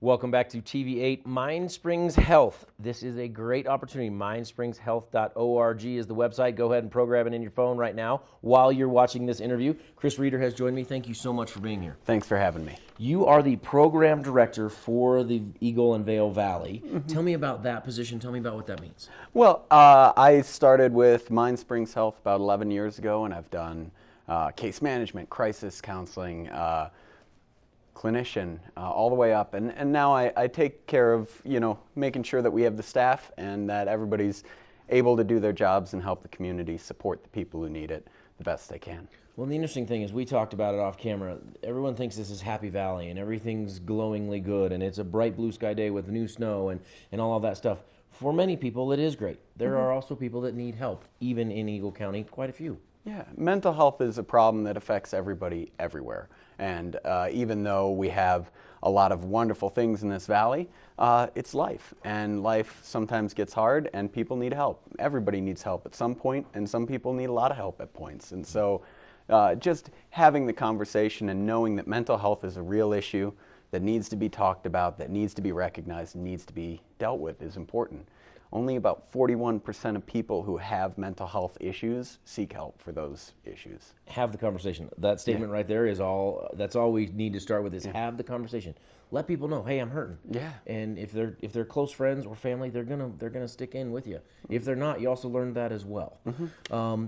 Welcome back to TV8 MindSprings Health. This is a great opportunity. MindSpringsHealth.org is the website. Go ahead and program it in your phone right now while you're watching this interview. Chris Rieder has joined me. Thank you so much for being here. Thanks for having me. You are the program director for the Eagle and Vail Valley. Tell me about that position. Tell me about what that means. Well, I started with MindSprings Health about 11 years ago, and I've done case management, crisis counseling, clinician, all the way up. And now I take care of, making sure that we have the staff and that everybody's able to do their jobs and help the community support the people who need it the best they can. Well, the interesting thing is we talked about it off camera. Everyone thinks this is Happy Valley and everything's glowingly good and it's a bright blue sky day with new snow and all of that stuff. For many people, it is great. There are also people that need help, even in Eagle County, quite a few. Yeah, mental health is a problem that affects everybody everywhere. And even though we have a lot of wonderful things in this valley, it's life. And life sometimes gets hard and people need help. Everybody needs help at some point, and some people need a lot of help at points. And so just having the conversation and knowing that mental health is a real issue that needs to be talked about, that needs to be recognized, and needs to be dealt with is important. Only about 41% of people who have mental health issues seek help for those issues. Have the conversation. That statement right there is that's all we need to start with is have the conversation. Let people know, hey, I'm hurting. Yeah. And if they're close friends or family, they're gonna stick in with you. If they're not, you also learn that as well.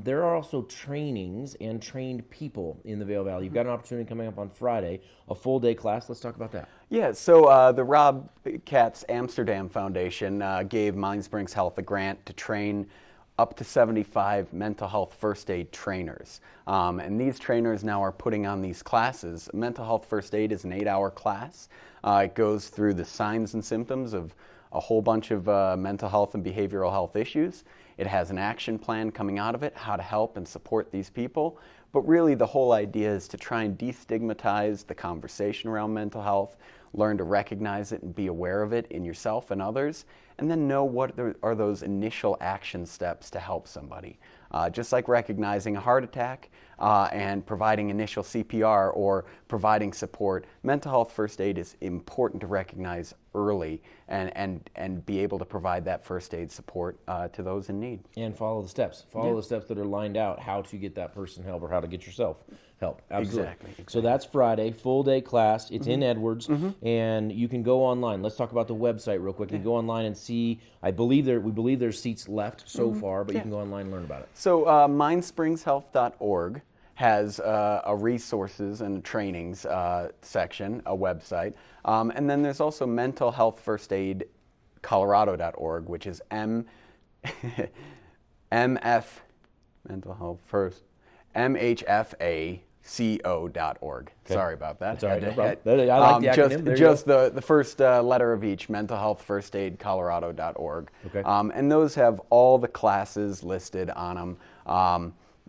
There are also trainings and trained people in the Vail Valley. You've got an opportunity coming up on Friday, a full day class. Let's talk about that. Yeah, so the Rob Katz Amsterdam Foundation gave MindSprings Health a grant to train up to 75 mental health first aid trainers. And these trainers now are putting on these classes. Mental health first aid is an 8-hour class. It goes through the signs and symptoms of a whole bunch of mental health and behavioral health issues. It has an action plan coming out of it, how to help and support these people. But really the whole idea is to try and destigmatize the conversation around mental health, learn to recognize it and be aware of it in yourself and others, and then know what are those initial action steps to help somebody. Just like recognizing a heart attack and providing initial CPR or providing support, mental health first aid is important to recognize early and be able to provide that first aid support to those in need. And follow the steps. Follow the steps that are lined out, how to get that person help or how to get yourself help. Absolutely. Exactly. So that's Friday, full day class. It's in Edwards, and you can go online. Let's talk about the website real quick. You can go online and see. We believe there's seats left so far, but you can go online and learn about it. So MindSpringsHealth.org has a resources and trainings section, a website, and then there's also Mental Health First Aid Colorado.org, which is MF Mental Health First MHFACO.org. Okay. Sorry about that. That's all right, no problem. I like the acronym. Just the first letter of each, Mental Health First Aid Colorado.org. Okay. And those have all the classes listed on them.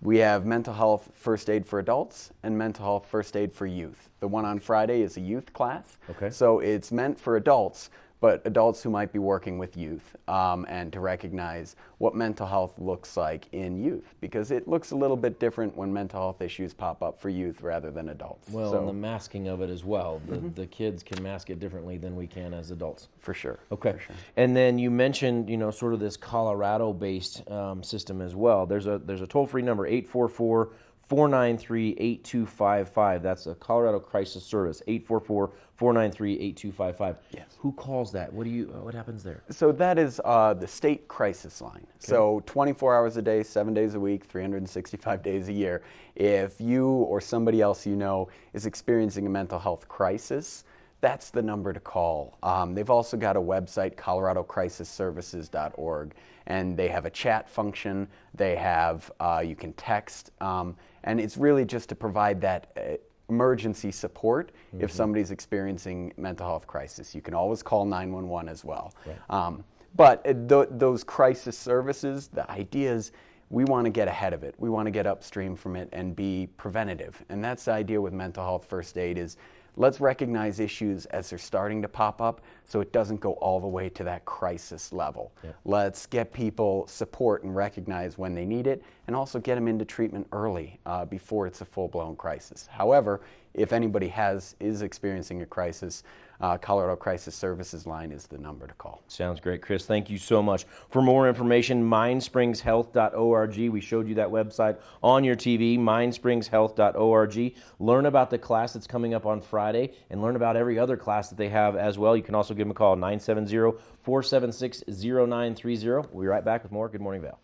We have mental health first aid for adults and mental health first aid for youth. The one on Friday is a youth class. Okay. So it's meant for adults, but adults who might be working with youth, and to recognize what mental health looks like in youth, because it looks a little bit different when mental health issues pop up for youth rather than adults. Well, and the masking of it as well. The kids can mask it differently than we can as adults. For sure. Okay. For sure. And then you mentioned, sort of this Colorado-based system as well. There's a toll-free number, 844-493-8255. That's a Colorado Crisis Service, 844-493-8255. Yes. Who calls that? What happens there? So that is the state crisis line. Okay. So 24 hours a day, 7 days a week, 365 days a year. If you or somebody else you know is experiencing a mental health crisis, that's the number to call. They've also got a website, coloradocrisisservices.org, and they have a chat function. They have, you can text, and it's really just to provide that emergency support if somebody's experiencing mental health crisis. You can always call 911 as well. Right. But those crisis services, the idea is we want to get ahead of it. We want to get upstream from it and be preventative. And that's the idea with mental health first aid is let's recognize issues as they're starting to pop up so it doesn't go all the way to that crisis level. Yep. Let's get people support and recognize when they need it, and also get them into treatment early before it's a full-blown crisis. However, if anybody is experiencing a crisis, Colorado Crisis Services line is the number to call. Sounds great, Chris. Thank you so much. For more information, mindspringshealth.org. We showed you that website on your TV, mindspringshealth.org. Learn about the class that's coming up on Friday and learn about every other class that they have as well. You can also give them a call, 970-476-0930. We'll be right back with more Good Morning Vail.